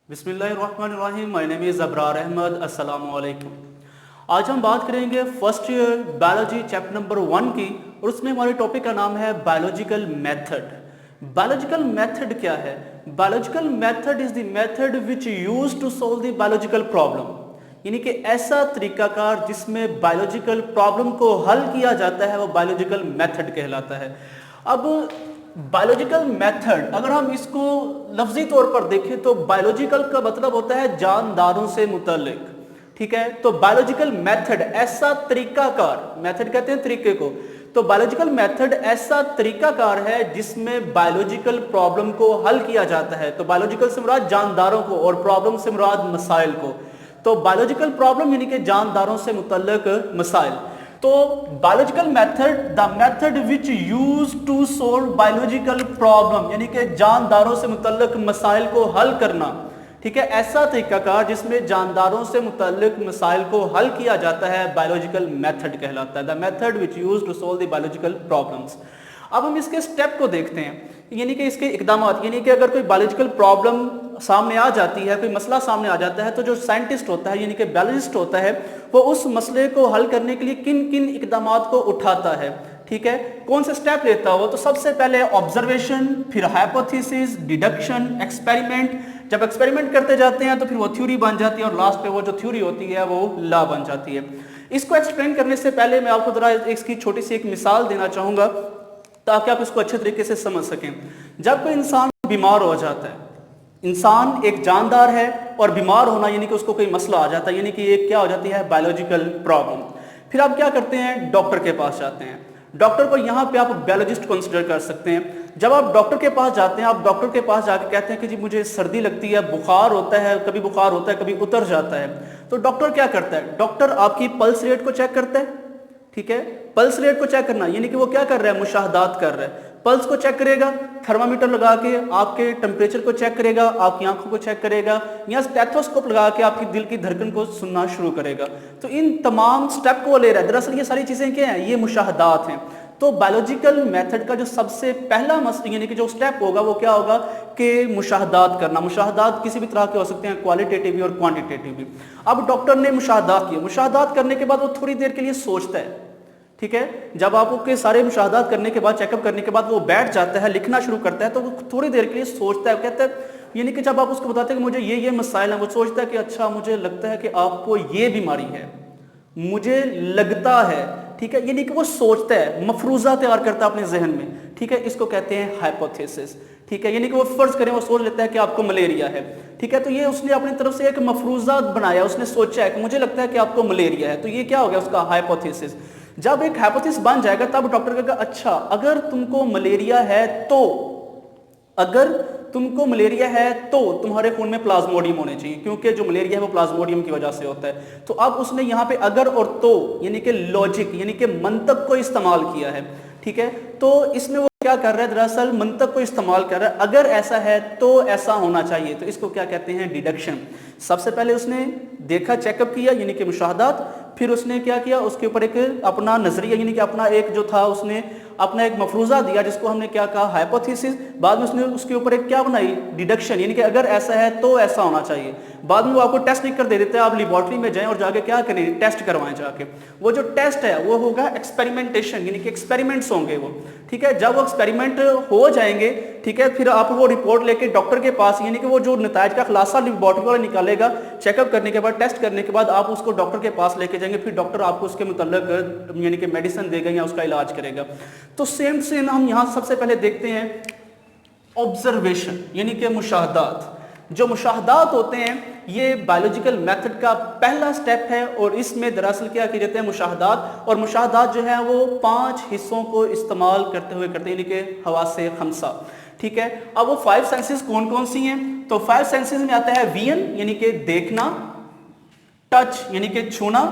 बिस्मिल्लाहिर्रहमानिर्रहीम। My name is Abrar Ahmed. अस्सलाम वालेकुम। आज हम बात करेंगे first year biology chapter number 1 की, और उसमें हमारे टॉपिक का नाम है बायोलॉजिकल मेथड। बायोलॉजिकल मेथड क्या है? Biological method is the method which use to solve the biological problem, यानी कि ऐसा तरीकाकार जिसमें बायोलॉजिकल प्रॉब्लम को हल किया जाता है वो बायोलॉजिकल मेथड कहलाता है। अब बायोलॉजिकल मेथड अगर हम इसको लफ्जी तौर पर देखें तो बायोलॉजिकल का मतलब होता है जानदारों से मुतल्लिक, ठीक है। तो बायोलॉजिकल मेथड ऐसा तरीकाकार, मेथड कहते हैं तरीके को, तो बायोलॉजिकल मेथड ऐसा तरीकाकार है जिसमें बायोलॉजिकल प्रॉब्लम को हल किया जाता है। तो बायोलॉजिकल से मुराद जानदारों को और प्रॉब्लम से मुराद मसाइल को। तो बायोलॉजिकल प्रॉब्लम यानी कि जानदारों से मुतल्लिक मसाइल। तो biological method the method which use to solve biological problem, यानी कि जानदारों से मुतल्लिक मसाइल को हल करना, ठीक है। ऐसा तरीकाकार जिसमें जानदारों से मुतल्लिक मसाइल को हल किया जाता है बायोलॉजिकल मेथड कहलाता है। The method which use to solve the biological problems. अब हम इसके स्टेप को देखते हैं, यानी कि इसके इकदामात, यानी कि अगर कोई बायोलॉजिकल प्रॉब्लम सामने आ जाती है, कोई मसला सामने आ जाता है, तो जो साइंटिस्ट होता है यानी कि बायोलॉजिस्ट होता है वो उस मसले को हल करने के लिए किन किन इकदामात को उठाता है, ठीक है, कौन से स्टेप लेता है वो। तो सबसे पहले ऑब्जर्वेशन, फिर हाइपोथेसिस, डिडक्शन, एक्सपेरिमेंट। जब एक्सपेरिमेंट करते जाते हैं तो फिर वो थ्योरी बन जाती है और लास्ट पे वो जो थ्योरी होती है वो लॉ बन जाती है। इसको एक्सप्लेन करने से पहले मैं आपको जरा इसकी छोटी सी एक मिसाल देना चाहूंगा ताकि आप इसको अच्छे तरीके से समझ सकें। जब कोई इंसान बीमार हो जाता है, इंसान एक जानदार है और बीमार होना यानी कि उसको कोई मसला आ जाता है, यानी कि ये क्या हो जाती है बायोलॉजिकल प्रॉब्लम। फिर आप क्या करते हैं, डॉक्टर के पास जाते हैं। डॉक्टर को यहाँ पे आप बायोलॉजिस्ट कंसीडर कर सकते हैं। जब आप डॉक्टर के पास जाते हैं, आप डॉक्टर के पास जाके कहते हैं कि जी मुझे सर्दी लगती है, बुखार होता है, कभी बुखार होता है कभी उतर जाता है। तो डॉक्टर क्या करता है, डॉक्टर आपकी पल्स रेट को चेक करता है, ठीक है। पल्स रेट को चेक करना यानी कि वो क्या कर रहा है, मुशाहदात कर रहा है। पल्स को चेक करेगा, थर्मामीटर लगा के आपके टेम्परेचर को चेक करेगा, आपकी आंखों को चेक करेगा, या स्टेथोस्कोप लगा के आपकी दिल की धड़कन को सुनना शुरू करेगा। तो इन तमाम स्टेप को ले रहा है। दरअसल ये सारी चीजें क्या हैं, ये मुशाहदात हैं। तो बायोलॉजिकल मेथड का जो सबसे पहला यानी कि जो स्टेप होगा वो क्या होगा कि मुशाहदात करना। मुशाहदात किसी भी तरह के हो सकते हैं, क्वालिटेटिव भी और क्वांटिटेटिव भी। अब डॉक्टर ने मुशाहदात किए, मुशाहदात करने के बाद वो थोड़ी देर के लिए सोचता है, ठीक है। जब आप उसके सारे मुशाहदात करने के बाद, चेकअप करने के बाद वो बैठ जाता है, लिखना शुरू करता है, तो वो थोड़ी देर के लिए सोचता है, कहता है, यानी कि जब आप उसको बताते हैं कि मुझे ये मसाइल हैं, वो सोचता है कि अच्छा मुझे लगता है कि आपको ये बीमारी है, मुझे लगता है, ठीक है। यानी कि वो सोचता है, मफरूजा तैयार करता है अपने जहन में, ठीक है। इसको कहते हैं हाइपोथेसिस, ठीक है। यानी कि वो फर्ज करें वो सोच लेता है कि आपको मलेरिया है, ठीक है। तो ये उसने अपनी तरफ से एक मफरूजा बनाया, उसने सोचा है कि मुझे लगता है कि आपको मलेरिया है, तो ये क्या हो गया उसका हाइपोथेसिस। जब एक हाइपोथेसिस बन जाएगा तब डॉक्टर कहेगा अच्छा अगर तुमको मलेरिया है तो, अगर तुमको मलेरिया है तो तुम्हारे खून में प्लाज्मोडियम होने चाहिए, क्योंकि जो मलेरिया है वो प्लाज्मोडियम की वजह से होता है। तो अब उसने यहाँ पे अगर और तो यानी कि लॉजिक यानी कि मंतक को इस्तेमाल किया है, ठीक है। तो इसमें वो क्या कर रहा है, दरअसल मंतक को इस्तेमाल कर रहा है। अगर ऐसा है तो ऐसा होना चाहिए, तो इसको क्या कहते हैं, डिडक्शन। सबसे पहले उसने देखा, चेकअप किया यानी कि मुशाहदात, फिर उसने क्या किया, उसके ऊपर एक अपना नजरिया यानी कि अपना एक जो था उसने अपना एक मफरूजा दिया जिसको हमने क्या कहा, हाइपोथेसिस। बाद में उसने उसके ऊपर एक क्या बनाई, डिडक्शन, यानी कि अगर ऐसा है तो ऐसा होना चाहिए। बाद में वो आपको टेस्ट लिख कर दे देते हैं, आप लेबोरेटरी में जाएं और जाके क्या करें, टेस्ट करवाएं जाके। वो जो टेस्ट है वो होगा एक्सपेरिमेंटेशन, यानी कि एक्सपेरिमेंट्स होंगे वो, ठीक है। जब वो एक्सपेरिमेंट हो जाएंगे, ठीक है, फिर आप वो रिपोर्ट लेके डॉक्टर के पास, यानी कि वो जो नताइज का खुलासा लेबोरेटरी वाला निकालेगा, चेकअप करने के बाद, टेस्ट करने के बाद आप उसको डॉक्टर के पास लेके जाएंगे, फिर डॉक्टर आपको उसके मुतल्लिक यानी कि मेडिसिन देगा या उसका इलाज करेगा। तो सेम हम यहां सबसे पहले देखते हैं ऑब्जर्वेशन यानी कि मुशाहदात। जो मुशाहदात होते हैं ये बायोलॉजिकल मेथड का पहला स्टेप है, और इसमें दरअसल क्या किए जाते हैं, मुशाहदात। और मुशाहदात जो है वो 5 हिस्सों को इस्तेमाल करते हुए करते हैं, यानी कि हवासे खमसा, ठीक है। अब वो 5 सेंसेस कौन कौन सी हैं, तो 5 सेंसेस में आता है विजन यानी कि देखना, टच यानी कि छूना,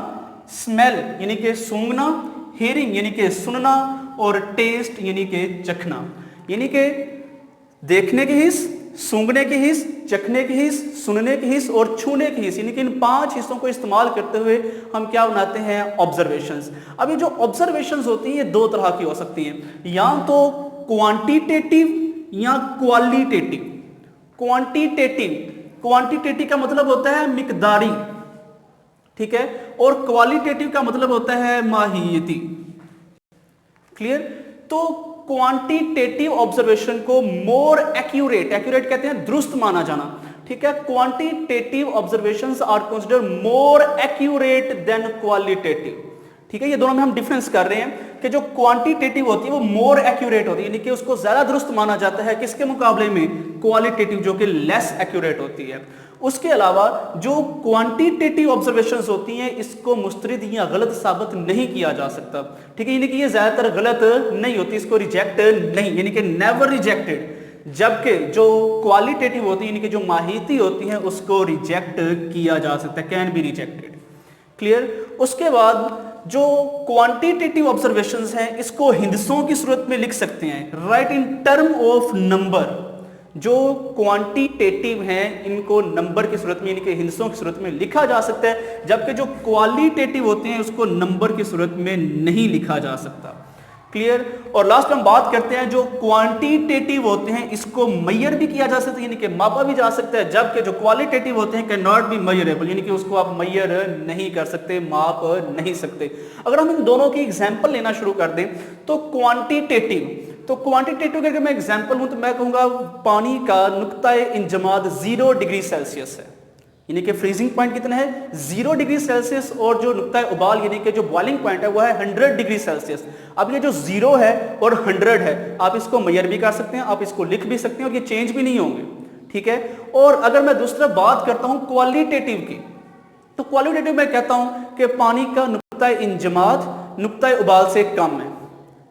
स्मेल यानी कि सूंघना, हियरिंग यानी कि सुनना, और टेस्ट यानी कि चखना। यानी कि देखने की हिस्स, सूंघने की हिस्स, चखने की हिस्स, सुनने की हिस्स और छूने की हिस्स, यानी कि इन 5 हिस्सों को इस्तेमाल करते हुए हम क्या बनाते हैं, ऑब्जर्वेशंस। अब ये जो ऑब्जर्वेशंस होती हैं ये 2 तरह की हो सकती हैं, या तो क्वांटिटेटिव या क्वालिटेटिव। क्वांटिटेटिव क्वांटिटेटिव का मतलब होता है मिकदारी, ठीक है, और क्वालिटेटिव का मतलब होता है माहियती। क्लियर? तो क्वांटिटेटिव ऑब्जर्वेशन को मोर एक्यूरेट, एक्यूरेट कहते हैं दुरुस्त माना जाना, ठीक है। Quantitative observations are considered more accurate than qualitative, ठीक है। ये दोनों में हम डिफरेंस कर रहे हैं कि जो क्वांटिटेटिव होती है वो मोर एक्यूरेट होती है, यानी कि उसको ज्यादा दुरुस्त माना जाता है किसके मुकाबले में, क्वालिटेटिव जो कि लेस एक्यूरेट होती है। उसके अलावा जो क्वांटिटेटिव ऑब्जर्वेशंस होती हैं इसको मुस्तरिद या गलत साबित नहीं किया जा सकता, ठीक है, यानी कि ये ज्यादातर गलत नहीं होती, इसको रिजेक्ट नहीं, यानी कि नेवर रिजेक्टेड। जबकि जो क्वालिटेटिव होती है यानी कि जो माहियती होती हैं उसको रिजेक्ट किया जा सकता है, कैन बी रिजेक्टेड। क्लियर? उसके बाद जो क्वांटिटेटिव ऑब्जर्वेशंस हैं इसको हिंदसों की सूरत में लिख सकते हैं, right in term of number. जो क्वांटिटेटिव हैं इनको नंबर की सूरत में यानी कि हिंदसों की सूरत में लिखा जा सकता है, जबकि जो क्वालिटेटिव होते हैं उसको नंबर की सूरत में नहीं लिखा जा सकता। क्लियर? और लास्ट में हम बात करते हैं जो क्वांटिटेटिव होते हैं इसको मेजर भी किया जा सकता है, यानी कि मापा भी जा सकता है, जबकि जो क्वालिटेटिव होते हैं कैन नॉट बी मेजरेबल, यानी कि उसको आप मेजर नहीं कर सकते, माप नहीं सकते। अगर हम इन दोनों की एग्जांपल लेना शुरू कर दें तो क्वांटिटेटिव के अगर मैं एग्जांपल हूं तो मैं कहूंगा पानी का नुक्ताए इंजमाद 0 डिग्री सेल्सियस है, यानी कि फ्रीजिंग पॉइंट कितना है 0 डिग्री सेल्सियस, और जो नुक्ताए उबाल यानी कि जो बॉइलिंग पॉइंट है वो है 100 डिग्री सेल्सियस। अब ये जो 0 है और 100 है आप इसको मेजर भी कर सकते हैं, आप इसको लिख भी सकते हैं और ये चेंज भी नहीं होंगे, ठीक है। और अगर मैं दूसरा बात करता हूं क्वालिटेटिव की, तो क्वालिटेटिव मैं कहता हूं कि पानी का नुक्ताए इंजमाद नुक्ताए उबाल से कम है,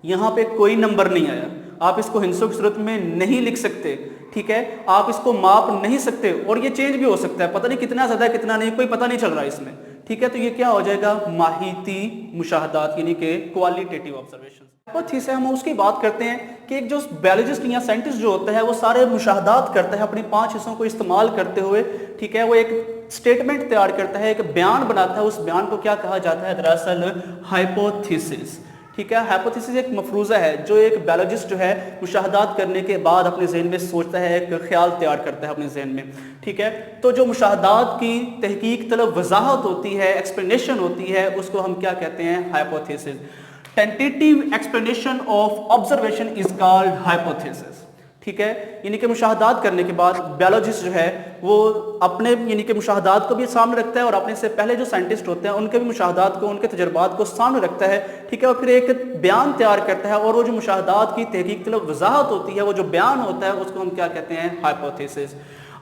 यहां पे कोई नंबर नहीं आया, आप इसको हिंसों की सूरत में नहीं लिख सकते, ठीक है, आप इसको माप नहीं सकते और ये चेंज भी हो सकता है, पता नहीं कितना ज्यादा है कितना नहीं, कोई पता नहीं चल रहा है इसमें, ठीक है। तो ये क्या हो जाएगा, माहिती मुशाहदात यानी कि क्वालिटेटिव ऑब्जर्वेशन। हाइपोथेसिस हम उसकी बात करते हैं कि एक जो बायोलॉजिस्ट या साइंटिस्ट जो होता है वो सारे मुशाहदात करता है अपनी 5 हिस्सों को इस्तेमाल करते हुए, ठीक है, वो एक स्टेटमेंट तैयार करता है, एक बयान बनाता है, उस बयान को क्या कहा जाता है, दरअसल हाइपोथेसिस, ठीक है। हाइपोथेसिस एक मफरूज़ा है जो एक बायोलॉजिस्ट जो है मुशाहदात करने के बाद अपने जहन में सोचता है, एक ख्याल तैयार करता है अपने जहन में, ठीक है। तो जो मुशाहदात की तहकीक तलब वजाहत होती है, एक्सप्लेनेशन होती है, उसको हम क्या कहते हैं, hypothesis. Tentative explanation of observation is called hypothesis, ठीक है। यानी कि मुशाहदात करने के बाद बायोलॉजिस्ट जो है वो अपने यानी कि मुशाहदात को भी सामने रखता है और अपने से पहले जो साइंटिस्ट होते हैं उनके भी मुशाहदात को, उनके तजर्बात को सामने रखता है, ठीक है, और फिर एक बयान तैयार करता है, और वो जो मुशाहदात की तहकीक तलब वजाहत होती है, वो जो बयान होता है उसको हम क्या कहते हैं, हाइपोथेसिस।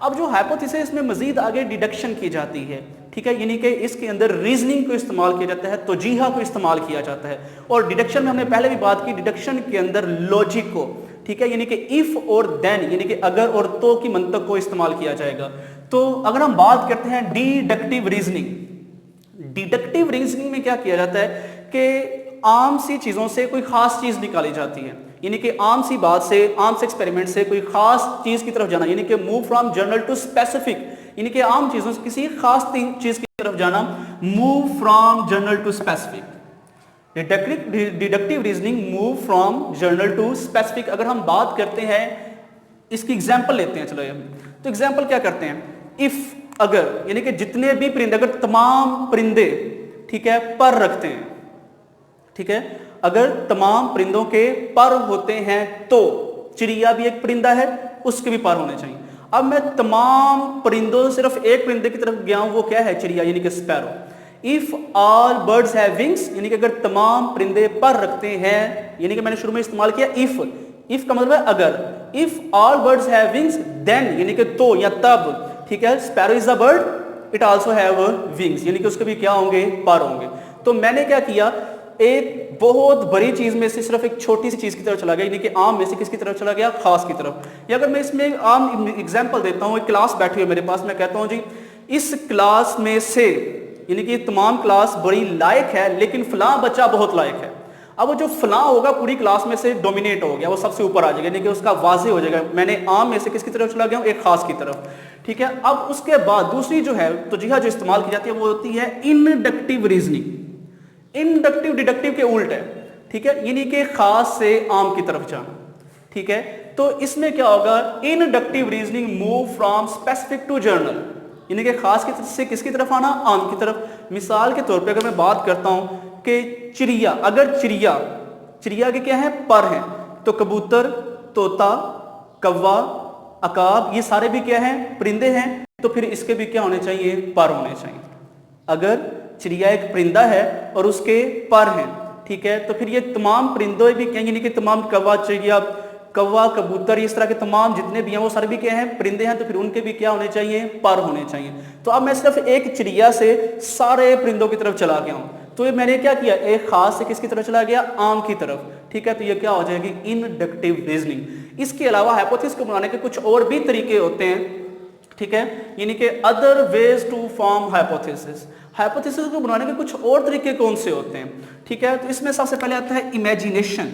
अब जो हाइपोथेसिस में मजीद आगे डिडक्शन की जाती है, ठीक है, यानी कि इसके अंदर रीजनिंग को इस्तेमाल किया जाता है, तोजीहा को इस्तेमाल किया जाता है, और डिडक्शन में हमने पहले भी बात की, डिडक्शन के अंदर लॉजिक को, ठीक है, यानी कि इफ और देन यानी कि अगर और तो की मंतक को इस्तेमाल किया जाएगा। तो अगर हम बात करते हैं डिडक्टिव रीजनिंग, डिडक्टिव रीजनिंग में क्या किया जाता है कि आम सी चीजों से कोई खास चीज निकाली जाती है, यानी कि आम सी बात से, आम से एक्सपेरिमेंट से कोई खास चीज की तरफ जाना, यानी कि move from general to specific, यानी कि आम चीजों से किसी खास चीज की तरफ जाना, move from general to specific. Deductive reasoning move from general to specific. अगर हम बात करते हैं, इसकी एग्जांपल लेते हैं, चलो ये तो एग्जांपल क्या करते हैं, इफ अगर यानी कि जितने भी परिंदे, अगर तमाम परिंदे, ठीक है, पर रखते हैं, ठीक है, अगर तमाम परिंदों के पर होते हैं तो चिड़िया भी एक परिंदा है, उसके भी पर होने चाहिए। अब मैं तमाम परिंदों सिर्फ एक परिंदे की तरफ गया हूं, वो क्या है, चिड़िया यानी कि sparrow. If all birds have wings, यानी कि अगर तमाम परिंदे पर रखते हैं, यानी कि मैंने शुरू में इस्तेमाल किया इफ का मतलब है अगर, if all birds have wings then यानी कि तो या तब, ठीक है, sparrow is a bird, it also have wings, यानी कि उसके भी क्या होंगे, पर होंगे। तो मैंने क्या किया, एक बहुत बड़ी चीज में से सिर्फ एक छोटी सी चीज की तरफ चला गया, यानी कि आम में से किसकी तरफ चला गया, खास की तरफ। या अगर मैं इसमें आम एग्जांपल देता हूं, एक क्लास बैठी हुई मेरे पास, मैं कहता हूं जी इस क्लास में से, यानी कि तमाम क्लास बड़ी लायक है लेकिन फलां बच्चा बहुत लायक है। अब वो जो फलां होगा पूरी क्लास में से डोमिनेट हो गया, वो सबसे ऊपर आ जाएगा, यानी कि उसका वाजे हो जाएगा, मैंने आम में से किसकी तरफ चला गया हूं, एक खास की तरफ, ठीक है। अब उसके बाद दूसरी जो है तोजीहा जो इस्तेमाल की जाती है वो होती है इंडक्टिव रीजनिंग। इंडक्टिव डिडक्टिव के उल्ट है, ठीक है, यानी कि खास से आम की तरफ जाना, ठीक है। تو اس میں کیا ہوگا, inductive reasoning move from specific to general, یعنی کہ خاص سے کس کی طرف آنا, عام کی طرف. مثال کے طور پہ اگر میں بات کرتا ہوں کہ چڑیا, اگر چڑیا کے کیا ہے, پر ہیں, تو کبوتر, طوطا, کوا, عقاب, یہ سارے بھی کیا ہیں, پرندے ہیں, تو پھر اس کے بھی کیا ہونے چاہیے, پر ہونے چاہیے. اگر چڑیا ایک پرندہ ہے اور اس کے پر ہیں, ٹھیک ہے, تو پھر یہ تمام پرندوں بھی کہیں, یعنی کہ تمام کوا, چڑیا, کوا, کبوتر, اس طرح کے تمام جتنے بھی ہیں وہ سارے بھی کیا ہیں, پرندے ہیں, تو پھر ان کے بھی کیا ہونے چاہیے, پر ہونے چاہیے. تو اب میں صرف ایک چڑیا سے سارے پرندوں کی طرف چلا گیا ہوں, تو یہ میں نے کیا کیا, ایک خاص سے کس کی طرف چلا گیا, عام کی طرف, ٹھیک ہے. تو یہ کیا ہو جائے گی, انڈکٹیو ریزننگ. اس کے علاوہ ہائپوتھیسس کو بنانے کے کچھ اور بھی طریقے ہوتے ہیں, ٹھیک ہے, یعنی کہ other ways to form hypothesis. Hypothesis کو بنانے کے کچھ اور طریقے کون سے ہوتے ہیں, ٹھیک ہے. تو اس میں سب سے پہلے آتا ہے امیجینیشن.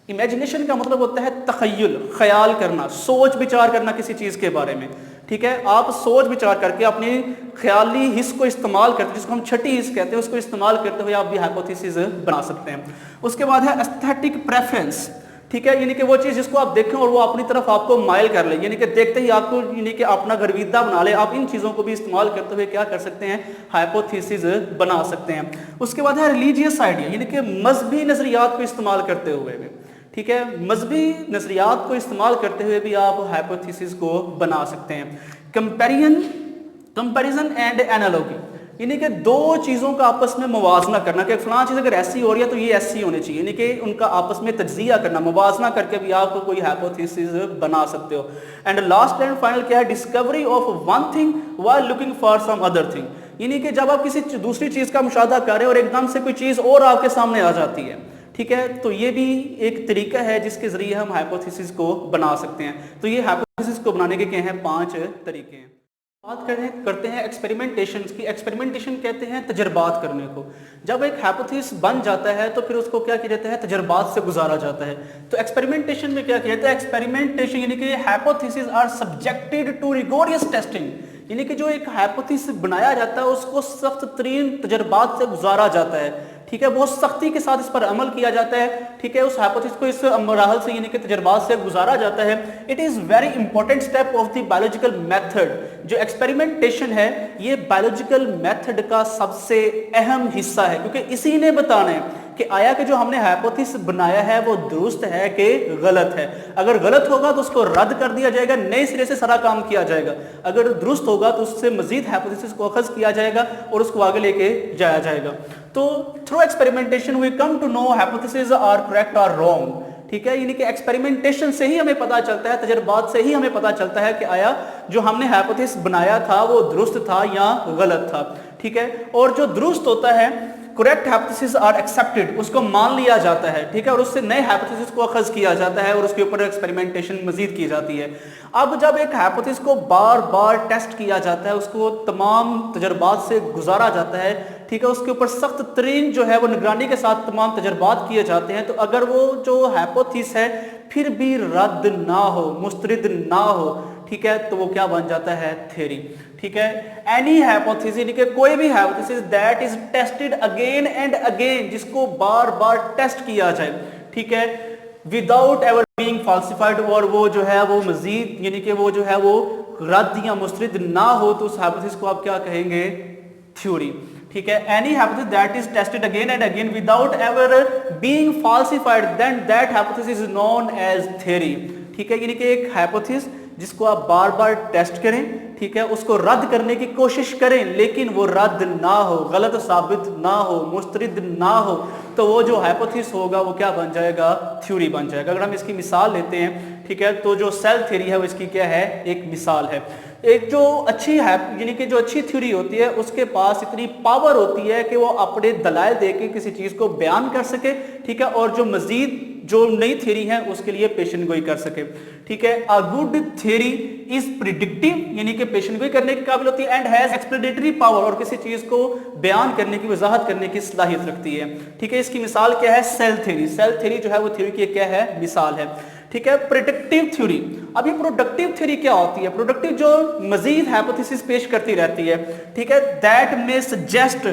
امیجینیشن کا مطلب ہوتا ہے تخیل, خیال کرنا, سوچ بچار کرنا کسی چیز کے بارے میں, ٹھیک ہے. آپ سوچ بچار کر کے اپنی خیالی حص کو استعمال کرتے, جس کو ہم چھٹی حص کہتے ہیں, اس کو استعمال کرتے ہوئے آپ بھی ہائپوتھیسس بنا سکتے ہیں. اس کے بعد ہے ایستھیٹک پریفرنس, ٹھیک ہے, یعنی کہ وہ چیز جس کو آپ دیکھیں اور وہ اپنی طرف آپ کو مائل کر لے, یعنی کہ دیکھتے ہی آپ کو, یعنی کہ اپنا گرویدہ بنا لے. آپ ان چیزوں کو بھی استعمال کرتے ہوئے کیا کر سکتے ہیں, ہائپوتھیسس بنا سکتے ہیں. اس کے بعد ہے ریلیجیس آئیڈیا, یعنی کہ مذہبی نظریات کو استعمال کرتے ہوئے بھی, ٹھیک ہے, مذہبی نظریات کو استعمال کرتے ہوئے بھی آپ ہائپوتھیسس کو بنا سکتے ہیں. کمپیریزن اینڈ اینالوگی, یعنی کہ دو چیزوں کا آپس میں موازنہ کرنا, کہ فلاں چیز اگر ایسی ہو رہی ہے تو یہ ایسی ہونی چاہیے, یعنی کہ ان کا آپس میں تجزیہ کرنا, موازنہ کر کے بھی آپ کوئی ہائپوتھیسس بنا سکتے ہو. اینڈ لاسٹ اینڈ فائنل کیا ہے, Discovery of one thing while looking for some other thing, یعنی کہ جب آپ کسی دوسری چیز کا مشاہدہ کر رہے ہیں اور ایک دم سے کوئی چیز اور آپ کے سامنے آ جاتی ہے, ٹھیک ہے, تو یہ بھی ایک طریقہ ہے جس کے ذریعے ہم ہائپوتھیسس کو بنا سکتے ہیں. تو یہ ہائپوتھیسس کو بنانے کے کیا ہیں, 5 طریقے ہیں. بات کرتے ہیں ایکسپیریمنٹیشن کی. ایکسپیریمنٹیشن کہتے ہیں تجربات کرنے کو. جب ایک ہائپوتھیسس بن جاتا ہے تو پھر اس کو کیا کیا جاتا ہے, تجربات سے گزارا جاتا ہے. تو ایکسپیریمنٹیشن میں کیا کیا جاتا ہے, ایکسپیریمنٹیشن یعنی کہ hypothesis are subjected to rigorous testing, یعنی کہ جو ایک ہائپوتھیسس بنایا جاتا ہے اس کو سخت ترین تجربات سے گزارا جاتا ہے, ٹھیک ہے, بہت سختی کے ساتھ اس پر عمل کیا جاتا ہے, ٹھیک ہے, اس ہائپوتھیسس کو اس مراحل سے, یعنی کہ تجربات سے گزارا جاتا ہے. It is very important step of the biological method. جو ایکسپیریمنٹیشن ہے یہ بایولوجیکل میتھڈ کا سب سے اہم حصہ ہے, کیونکہ اسی نے بتانا ہے کہ آیا کہ جو ہم نے ہائپوتھیسس بنایا ہے وہ درست ہے کہ غلط ہے. اگر غلط ہوگا تو اس کو رد کر دیا جائے گا, نئے سرے سے سارا کام کیا جائے گا. اگر درست ہوگا تو اس سے مزید ہائپوتھیسس کو اخذ کیا جائے گا اور اس کو آگے لے کے جایا جائے گا. تو through experimentation we come to know hypotheses are correct اور رانگ, ٹھیک ہے, یعنی کہ ایکسپیریمنٹیشن سے ہی ہمیں پتا چلتا ہے, تجربات سے ہی ہمیں پتا چلتا ہے کہ آیا جو ہم نے ہائپوتھیسس بنایا تھا وہ درست تھا یا غلط تھا, ٹھیک ہے. اور جو درست ہوتا ہے, کریکٹ ہائپوتھیسز آر ایکسیپٹڈ, اس کو مان لیا جاتا ہے, ٹھیک ہے, اور اس سے نئے ہائپوتھیسز کو اخذ کیا جاتا ہے اور اس کے اوپر ایکسپیریمنٹیشن مزید کی جاتی ہے. اب جب ایک ہائپوتھیسس کو بار بار ٹیسٹ کیا جاتا ہے, اس کو تمام تجربات سے گزارا جاتا ہے, ٹھیک ہے, اس کے اوپر سخت ترین جو ہے وہ نگرانی کے ساتھ تمام تجربات کیے جاتے ہیں, تو اگر وہ جو ہائپوتھیسس ہے پھر بھی رد نہ ہو, مسترد نہ ہو, ٹھیک ہے, تو وہ کیا بن جاتا ہے, تھیوری, ٹھیک ہے. اینی ہائپوتھیسس, یعنی کہ کوئی بھی hypothesis that is tested again and again, جس کو بار بار ٹیسٹ کیا جائے, ٹھیک ہے, وداؤٹ ایور بینگ فالسیفائڈ, اور وہ جو ہے وہ مزید, یعنی کہ وہ جو ہے وہ رد یا مسترد نہ ہو, تو اس ہائپوتھیسس کو آپ کیا کہیں گے, تھیوری, ٹھیک ہے. Any hypothesis that is tested again and again without ever being falsified, then that hypothesis is known as theory, ٹھیک ہے, یعنی کہ ایک ہائپوتھیسس جس کو آپ بار بار ٹیسٹ کریں, ٹھیک ہے, اس کو رد کرنے کی کوشش کریں لیکن وہ رد نہ ہو, غلط ثابت نہ ہو, مسترد نہ ہو, تو وہ جو ہائپوتھیسس ہوگا وہ کیا بن جائے گا, تھیوری بن جائے گا. اگر ہم اس کی مثال لیتے ہیں, ٹھیک ہے, تو جو سیل تھیوری ہے وہ اس کی کیا ہے, ایک مثال ہے. ایک جو اچھی ہے, یعنی کہ جو اچھی تھیوری ہوتی ہے اس کے پاس اتنی پاور ہوتی ہے کہ وہ اپنے دلائل دے کے کسی چیز کو بیان کر سکے, ٹھیک ہے, اور جو مزید جو نئی تھیوری ہے اس کے لیے پیشن گوئی کر سکے, ٹھیک ہے. A good theory is predictive, یعنی کہ پیشن گوئی کرنے کے قابل ہوتی ہے, and has explanatory power, اور کسی چیز کو بیان کرنے کی, وضاحت کرنے کی صلاحیت رکھتی ہے, ٹھیک ہے. اس کی مثال کیا ہے, سیل تھیوری. سیل تھیوری جو ہے وہ تھیوری کی کیا ہے, مثال ہے, ٹھیک ہے. Predictive theory. اب یہ پروڈکٹیو تھیوری کیا ہوتی ہے, پروڈکٹیو جو مزید ہائپوتھیسس پیش کرتی رہتی ہے, ٹھیک ہے, that may suggest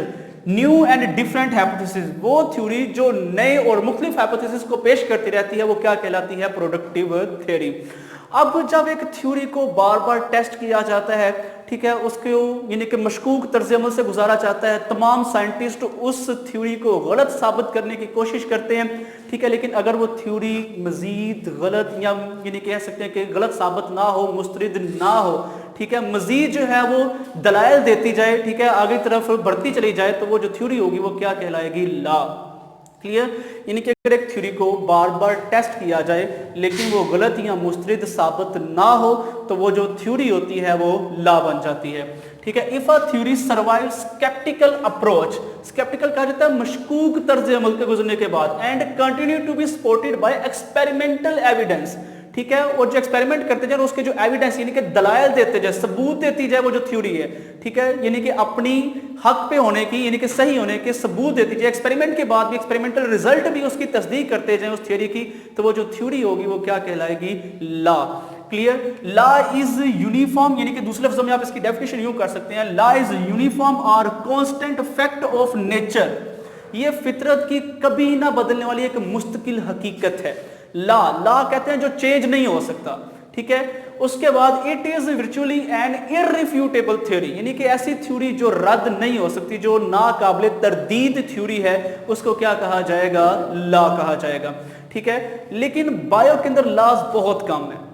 new and different hypothesis, वो थ्योरी जो नए और मुख्तलिफ हाइपोथेसिस को पेश करती रहती है वो क्या कहलाती है? Productive theory. अब जब एक थ्योरी को बार बार टेस्ट किया जाता है, ठीक है, उसको यानी कि मशकूक तर्ज अमल से गुजारा जाता है, तमाम साइंटिस्ट उस थ्योरी को गलत साबित करने की कोशिश करते हैं, ठीक है, लेकिन अगर वो थ्योरी मजीद गलत या यानी कह सकते हैं कि गलत साबित ना हो, मुस्तरिद ना हो, ठीक है, मजीद जो है वो दलाइल देती जाए, ठीक है, आगे तरफ बढ़ती चली जाए, तो वो जो थ्योरी होगी वो क्या कहलाएगी? लॉ। क्लियर? यानी कि अगर एक थ्योरी को बार बार टेस्ट किया जाए लेकिन वो गलत या मुस्तरिद साबित ना हो तो वो जो थ्योरी होती है वो लॉ बन जाती है, ठीक है। If a theory survive skeptical approach, skeptical कहा जाता है मशकूक तर्ज अमल के गुजरने के बाद, and continue to be supported by experimental evidence, ठीक है, और जो एक्सपेरिमेंट करते जाए उसके जो एविडेंस यानी कि दलाइल देते जाए, सबूत देती जाए वो जो थ्योरी है, ठीक है, यानी कि अपनी हक पे होने की यानी कि सही होने के सबूत देती जाए, एक्सपेरिमेंट के बाद भी एक्सपेरिमेंटल रिजल्ट भी उसकी तस्दीक करते जाए उस थ्योरी की, तो वो जो थ्योरी होगी वो क्या कहलाएगी? Law. Clear? Law is uniform, यानी कि दूसरे लफ्जों में आप इसकी डेफिनेशन यूं कर सकते हैं, लॉ इज यूनिफॉर्म और कांस्टेंट फैक्ट ऑफ नेचर, ये फितरत की कभी ना बदलने वाली एक मुस्तकिल हकीकत है। लॉ, लॉ कहते हैं जो चेंज नहीं हो सकता, ठीक है। उसके बाद it is virtually an irrefutable theory, यानी कि ऐसी थ्योरी जो रद्द नहीं हो सकती, जो नाकाबिले तरदीद थ्योरी है, उसको क्या कहा जाएगा? लॉ कहा जाएगा, ठीक है। लेकिन बायो के अंदर लॉज बहुत कम है,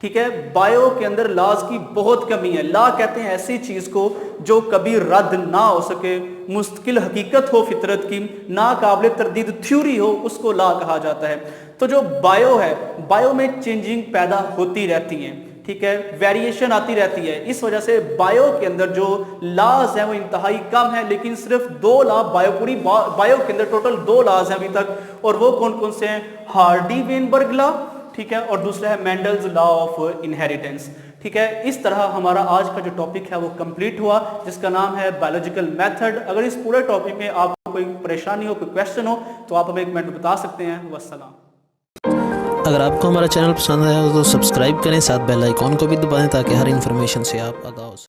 ठीक है, बायो के अंदर लॉज की बहुत कमी है। लॉ कहते हैं ऐसी चीज को जो कभी रद्द ना हो सके, मुस्तकिल हकीकत हो फितरत की, नाकाबिले तरदीद थ्योरी हो, उसको लॉ कहा जाता है। तो जो बायो है, बायो में चेंजिंग पैदा होती रहती है, ठीक है, वेरिएशन आती रहती है, इस वजह से बायो के अंदर जो लॉज हैं वो इंतहाई कम है, लेकिन सिर्फ 2 लॉ पूरी बायो के अंदर टोटल 2 लॉज हैं अभी तक, और वो कौन कौन से हैं? हार्डी-वेनबर्ग लॉ, ठीक है, और दूसरा है मेंडल्स लॉ ऑफ इनहेरिटेंस, ठीक है। इस तरह हमारा आज का जो टॉपिक है वो कंप्लीट हुआ, जिसका नाम है बायोलॉजिकल मेथड। अगर इस पूरे टॉपिक में आपको कोई परेशानी हो, कोई क्वेश्चन हो, तो आप हमें एक मिनट में बता सकते हैं। वस्सलाम। अगर आपको हमारा चैनल पसंद आया तो सब्सक्राइब करें, साथ बेल आइकॉन को भी दबाएं ताकि हर इन्फॉर्मेशन से आप आगाह हो सकें।